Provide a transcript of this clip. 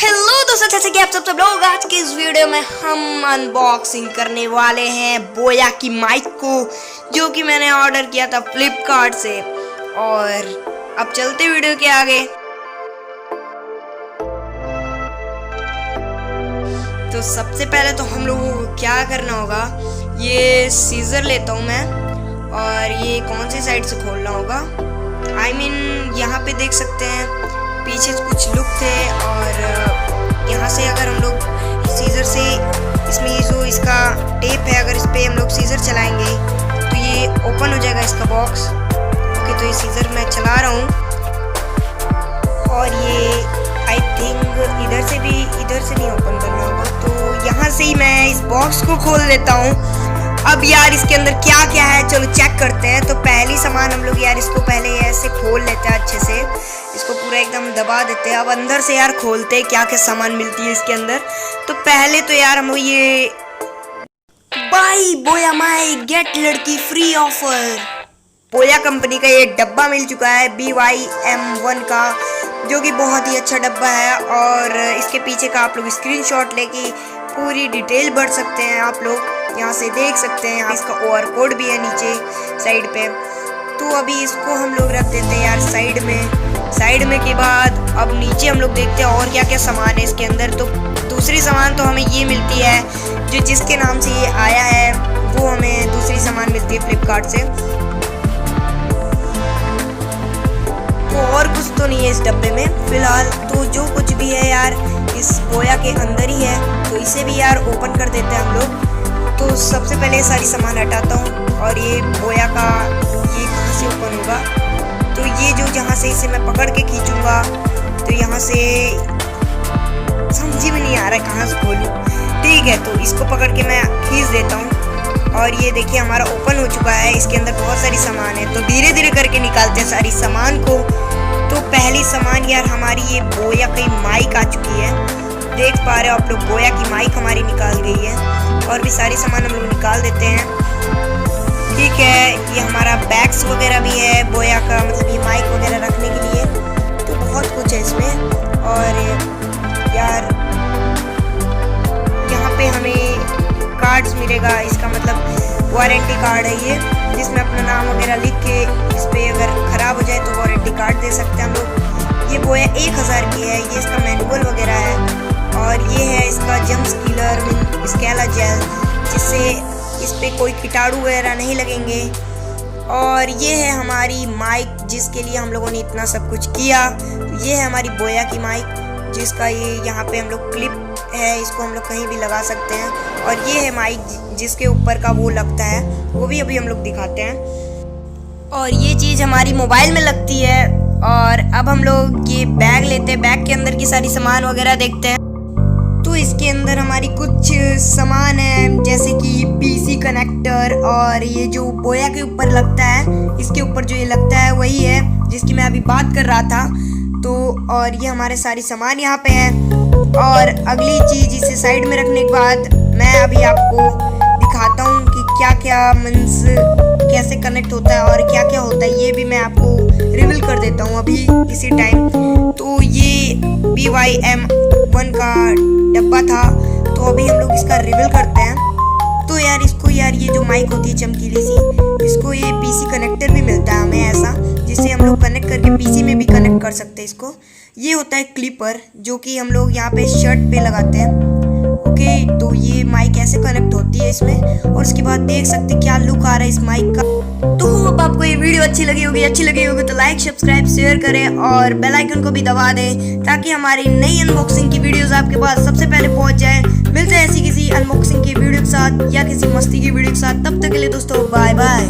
Hello दोस्तों, जैसे कि आप सब लोग आज के इस वीडियो में हम अनबॉक्सिंग करने वाले हैं बोया की माइक को, जो कि मैंने ऑर्डर किया था फ्लिपकार्ट से। और अब चलते वीडियो के आगे। तो सबसे पहले तो हम लोगों को क्या करना होगा, ये सीजर लेता हूँ मैं और ये कौन सी साइड से खोलना होगा। यहाँ पे देख सकते हैं पीछे कुछ लुक थे और यहाँ से अगर हम लोग सीजर से इसमें जो इसका टेप है, अगर इस पे हम लोग सीजर चलाएंगे तो ये ओपन हो जाएगा इसका बॉक्स। ओके, तो ये सीजर मैं चला रहा हूँ और ये आई थिंक इधर से नहीं ओपन करना होगा। तो यहाँ से ही मैं इस बॉक्स को खोल लेता हूँ। अब यार इसके अंदर क्या क्या है, चलो चेक करते हैं। तो पहली सामान हम लोग यार इसको पहले ऐसे खोल लेते हैं, अच्छे से इसको पूरा एकदम दबा देते हैं। अब अंदर से यार खोलते हैं क्या क्या सामान मिलती है इसके अंदर। तो पहले तो यार हम लोग ये बाई बोया माई गेट लड़की फ्री ऑफर, बोया कंपनी का ये डब्बा मिल चुका है BYM1 का, जो कि बहुत ही अच्छा डब्बा है। और इसके पीछे का आप लोग स्क्रीनशॉट लेके पूरी डिटेल भर सकते हैं। आप लोग यहाँ से देख सकते हैं, यहाँ इसका OR कोड भी है नीचे साइड पे। तो अभी इसको हम लोग रख देते हैं यार साइड में के बाद अब नीचे हम लोग देखते हैं और क्या क्या सामान है इसके अंदर। तो दूसरी सामान तो हमें ये मिलती है, जो जिसके नाम से ये आया है वो हमें दूसरी सामान मिलती है फ्लिपकार्ट से। तो और कुछ तो नहीं है इस डब्बे में फिलहाल। तो जो कुछ भी है यार इस बोया के अंदर ही है, तो इसे भी यार ओपन कर देते हैं हम लोग। तो सबसे पहले सारी सामान हटाता हूँ और ये बोया का ये कहाँ से ओपन होगा। तो ये जो जहाँ से इसे मैं पकड़ के खींचूंगा तो यहाँ से समझ में नहीं आ रहा है कहाँ से खोलूँ। ठीक है, तो इसको पकड़ के मैं खींच देता हूँ और ये देखिए हमारा ओपन हो चुका है। इसके अंदर बहुत सारी सामान है, तो धीरे धीरे करके निकालते हैं सारी सामान को। तो पहली सामान यार हमारी ये बोया की माइक आ चुकी है, देख पा रहे हो आप लोग, बोया की माइक हमारी निकाल गई है। और भी सारी सामान हम लोग निकाल देते हैं। ठीक है, ये हमारा बैग्स वगैरह भी है बोया का, मतलब ये माइक वगैरह रखने के लिए। तो बहुत कुछ है इसमें। और यार यहाँ पे हमें कार्ड्स मिलेगा, इसका मतलब वारंटी कार्ड है ये, जिसमें अपना नाम वगैरह लिख के इस पर अगर ख़राब हो जाए तो वारंटी कार्ड दे सकते हैं हम लोग। ये बोया 1000 की है, ये इसका मैनुअल वगैरह है। और ये है इसका जम्स किलर स्केला जेल, जिससे इस पे कोई कीटाणु वगैरह नहीं लगेंगे। और ये है हमारी माइक, जिसके लिए हम लोगों ने इतना सब कुछ किया। तो ये है हमारी बोया की माइक, जिसका ये यहाँ पे हम लोग क्लिप है, इसको हम लोग कहीं भी लगा सकते हैं। और ये है माइक जिसके ऊपर का वो लगता है, वो भी अभी हम लोग दिखाते हैं। और ये चीज़ हमारी मोबाइल में लगती है। और अब हम लोग ये बैग लेते हैं, बैग के अंदर की सारी सामान वगैरह देखते हैं। तो इसके अंदर हमारी कुछ सामान है, जैसे कि PC कनेक्टर, और ये जो बोया के ऊपर लगता है, इसके ऊपर जो ये लगता है वही है जिसकी मैं अभी बात कर रहा था। तो और ये हमारे सारी सामान यहाँ पे है। और अगली चीज़, इसे साइड में रखने के बाद मैं अभी आपको दिखाता हूँ कि क्या क्या मीन्स कैसे कनेक्ट होता है और क्या क्या होता है, ये भी मैं आपको रिवील कर देता हूँ अभी इसी टाइम। तो ये BYM1 का डब्बा था, तो अभी हम लोग इसका रिवील करते हैं। तो यार इसको यार ये जो माइक होती है चमकीली सी, इसको ये PC कनेक्टर भी मिलता है हमें ऐसा, जिससे हम लोग कनेक्ट करके PC में भी कनेक्ट कर सकते हैं इसको। ये होता है क्लिपर, जो कि हम लोग यहाँ पे शर्ट पे लगाते हैं। ओके, तो ये माइक ऐसे कनेक्ट होती है इसमें। और उसके बाद देख सकते हैं क्या लुक आ रहा है इस माइक का। तो अब आपको ये वीडियो अच्छी लगी होगी तो लाइक सब्सक्राइब शेयर करें और बेल आइकन को भी दबा दें, ताकि हमारी नई अनबॉक्सिंग की वीडियोस आपके पास सबसे पहले पहुंच जाए। मिलते हैं ऐसी किसी अनबॉक्सिंग की वीडियो के साथ या किसी मस्ती की वीडियो के साथ। तब तक के लिए दोस्तों बाय बाय।